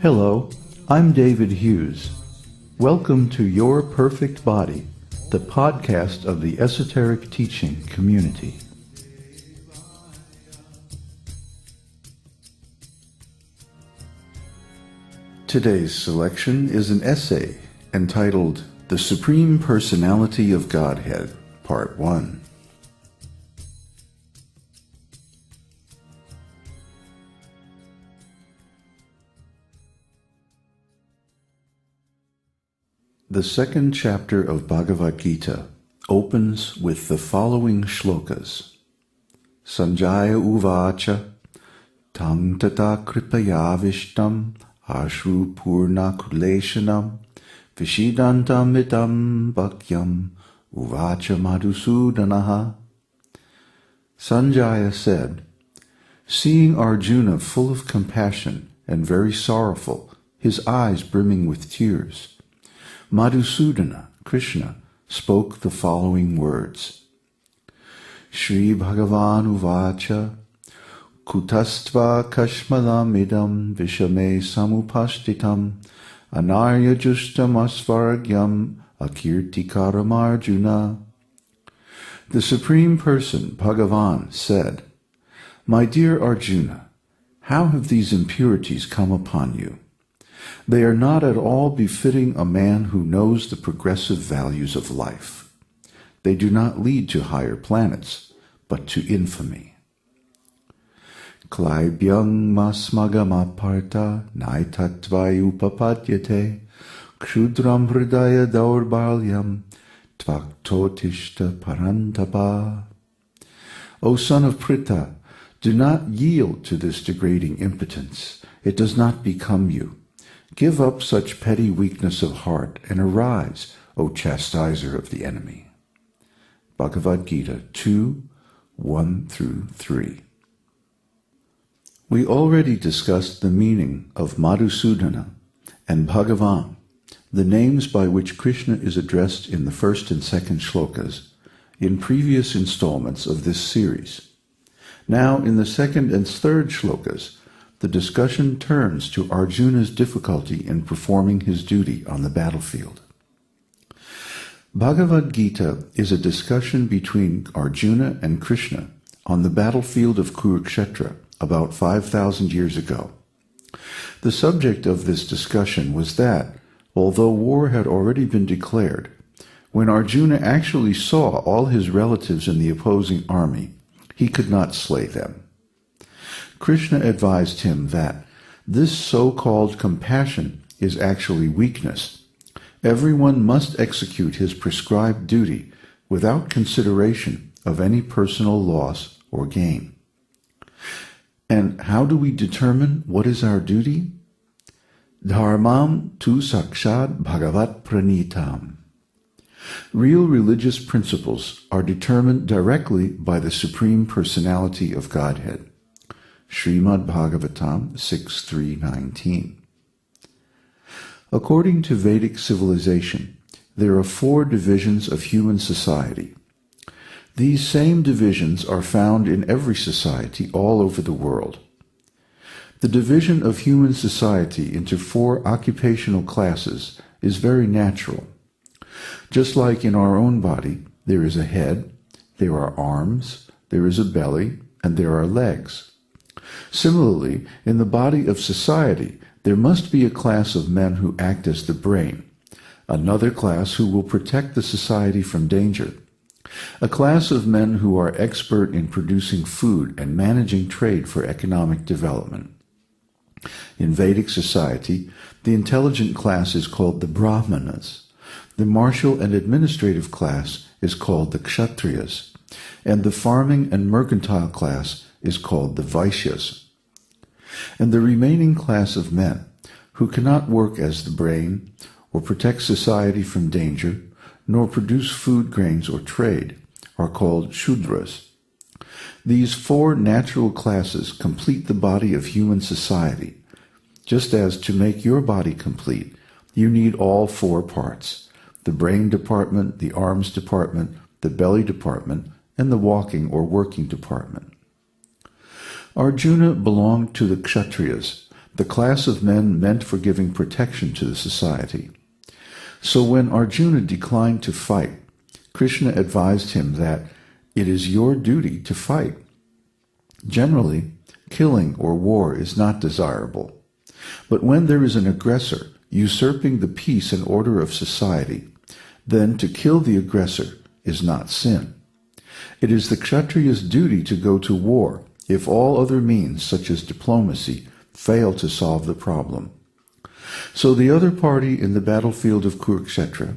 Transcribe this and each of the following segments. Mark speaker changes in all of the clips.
Speaker 1: Hello, I'm David Hughes. Welcome to Your Perfect Body, the podcast of the Esoteric Teaching Community. Today's selection is an essay entitled The Supreme Personality of Godhead, Part 1. The second chapter of Bhagavad-gita opens with the following shlokas. Sanjaya uvaca, tam tata kripayavishtam ashru purna kuleshanam vishidantam itam bhaiksyam uvaca madhusudana. Sanjaya said, seeing Arjuna full of compassion and very sorrowful, his eyes brimming with tears, Madhusudana, Kṛṣṇa, spoke the following words. Shri Bhagavan uvaca, kutastva kashmalam idam vishame samupashtitam anarya justam asvaragyam akirtikaram Arjuna. The Supreme Person, Bhagavan, said, my dear Arjuna, how have these impurities come upon you? They are not at all befitting a man who knows the progressive values of life. They do not lead to higher planets, but to infamy. Klaibhyang masmagamaparta naitatvai upapadyate kshudram hridaya daurbalyam tvaktotishta parantapa. O son of Pritha, do not yield to this degrading impotence. It does not become you. Give up such petty weakness of heart and arise, O chastiser of the enemy. Bhagavad-gita 2, 1-3. We already discussed the meaning of Madhusudana and Bhagavan, the names by which Kṛṣṇa is addressed in the first and second shlokas, in previous installments of this series. Now, in the second and third shlokas, the discussion turns to Arjuna's difficulty in performing his duty on the battlefield. Bhagavad-gita is a discussion between Arjuna and Kṛṣṇa on the battlefield of Kurukshetra about 5,000 years ago. The subject of this discussion was that, although war had already been declared, when Arjuna actually saw all his relatives in the opposing army, he could not slay them. Kṛṣṇa advised him that this so-called compassion is actually weakness. Everyone must execute his prescribed duty without consideration of any personal loss or gain. And how do we determine what is our duty? Dharmam tu sakshat bhagavat pranitam. Real religious principles are determined directly by the Supreme Personality of Godhead. Srimad Bhagavatam 6.3.19. According to Vedic civilization, there are 4 divisions of human society. These same divisions are found in every society all over the world. The division of human society into 4 occupational classes is very natural. Just like in our own body, there is a head, there are arms, there is a belly, and there are legs. Similarly, in the body of society, there must be a class of men who act as the brain, another class who will protect the society from danger, a class of men who are expert in producing food and managing trade for economic development. In Vedic society, the intelligent class is called the Brahmanas, the martial and administrative class is called the Kshatriyas, and the farming and mercantile class is called the Vaishyas. And the remaining class of men, who cannot work as the brain, or protect society from danger, nor produce food grains or trade, are called Shudras. These 4 natural classes complete the body of human society, just as to make your body complete, you need all 4 parts, the brain department, the arms department, the belly department, and the walking or working department. Arjuna belonged to the Kshatriyas, the class of men meant for giving protection to the society. So when Arjuna declined to fight, Kṛṣṇa advised him that it is your duty to fight. Generally, killing or war is not desirable. But when there is an aggressor usurping the peace and order of society, then to kill the aggressor is not sin. It is the Kshatriya's duty to go to war if all other means, such as diplomacy, fail to solve the problem. So the other party in the battlefield of Kurukshetra,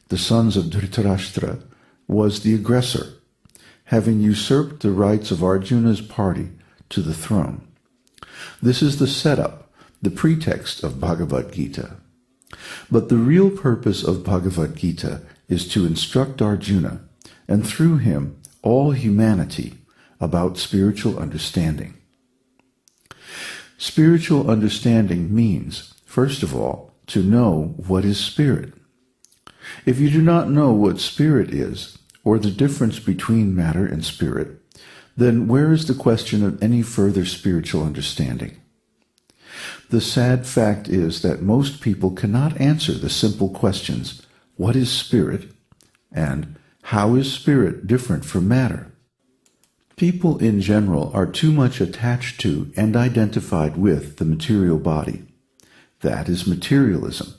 Speaker 1: the sons of Dhritarashtra, was the aggressor, having usurped the rights of Arjuna's party to the throne. This is the setup, the pretext of Bhagavad-gita. But the real purpose of Bhagavad-gita is to instruct Arjuna, and through him all humanity, about spiritual understanding. Spiritual understanding means, first of all, to know what is spirit. If you do not know what spirit is, or the difference between matter and spirit, then where is the question of any further spiritual understanding? The sad fact is that most people cannot answer the simple questions, what is spirit, and how is spirit different from matter? People in general are too much attached to and identified with the material body. That is materialism.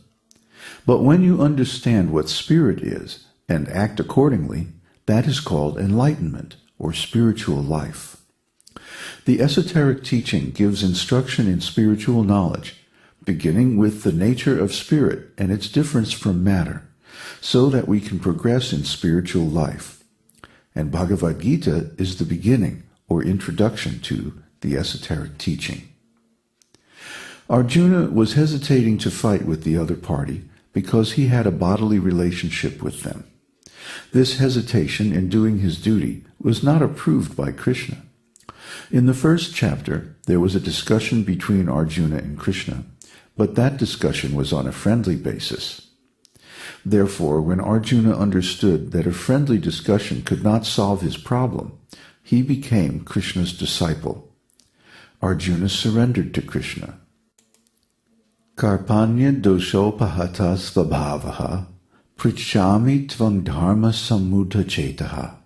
Speaker 1: But when you understand what spirit is and act accordingly, that is called enlightenment or spiritual life. The esoteric teaching gives instruction in spiritual knowledge, beginning with the nature of spirit and its difference from matter, so that we can progress in spiritual life. And Bhagavad-gita is the beginning or introduction to the esoteric teaching. Arjuna was hesitating to fight with the other party because he had a bodily relationship with them. This hesitation in doing his duty was not approved by Kṛṣṇa. In the first chapter, there was a discussion between Arjuna and Kṛṣṇa, but that discussion was on a friendly basis. Therefore, when Arjuna understood that a friendly discussion could not solve his problem, he became Kṛṣṇa's disciple. Arjuna surrendered to Kṛṣṇa. Karpanya doshopahata svabhavaha pritiyotsyami tvam dharma samudha chetaha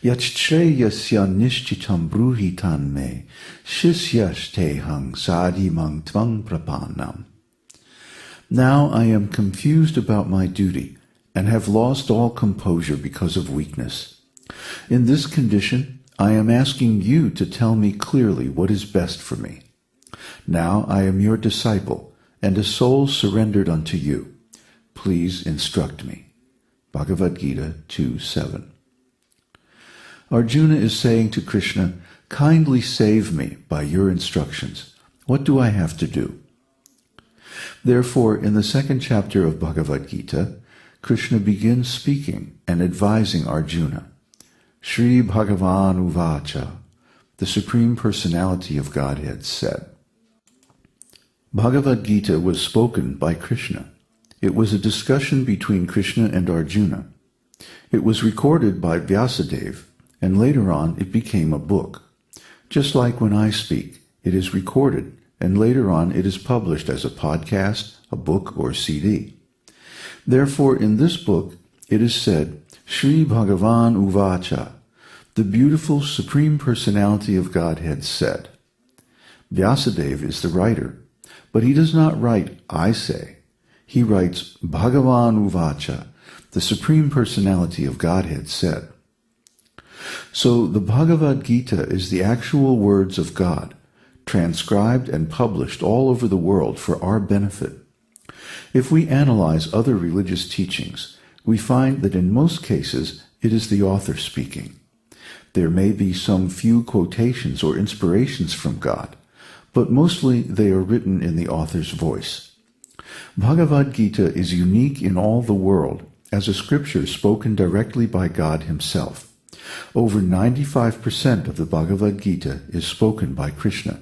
Speaker 1: yachreyasya nishchitam bruhitan me shisyaste-hang sadimang tvam prapanam. Now I am confused about my duty and have lost all composure because of weakness. In this condition, I am asking you to tell me clearly what is best for me. Now I am your disciple and a soul surrendered unto you. Please instruct me. Bhagavad-gita 2:7. Arjuna is saying to Kṛṣṇa, kindly save me by your instructions. What do I have to do? Therefore, in the second chapter of Bhagavad-gita, Kṛṣṇa begins speaking and advising Arjuna. Shri Bhagavan uvaca, the Supreme Personality of Godhead said. Bhagavad-gita was spoken by Kṛṣṇa. It was a discussion between Kṛṣṇa and Arjuna. It was recorded by Vyasadeva, and later on it became a book. Just like when I speak, it is recorded, and later on it is published as a podcast, a book, or CD. Therefore, in this book, it is said, Shri Bhagavan uvaca, the beautiful Supreme Personality of Godhead said. Vyasadeva is the writer, but he does not write, I say. He writes, Bhagavan uvaca, the Supreme Personality of Godhead said. So the Bhagavad-gita is the actual words of God, transcribed and published all over the world for our benefit. If we analyze other religious teachings, we find that in most cases it is the author speaking. There may be some few quotations or inspirations from God, but mostly they are written in the author's voice. Bhagavad-gita is unique in all the world as a scripture spoken directly by God himself. Over 95% of the Bhagavad-gita is spoken by Kṛṣṇa.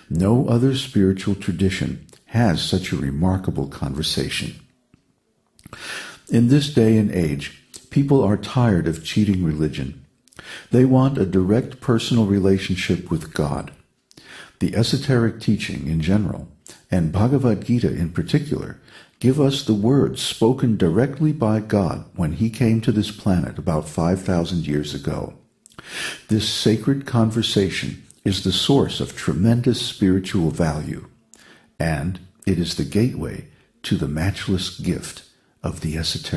Speaker 1: No other spiritual tradition has such a remarkable conversation. In this day and age, people are tired of cheating religion. They want a direct personal relationship with God. The esoteric teaching in general, and Bhagavad-gita in particular, give us the words spoken directly by God when he came to this planet about 5,000 years ago. This sacred conversation is the source of tremendous spiritual value, and it is the gateway to the matchless gift of the esoteric.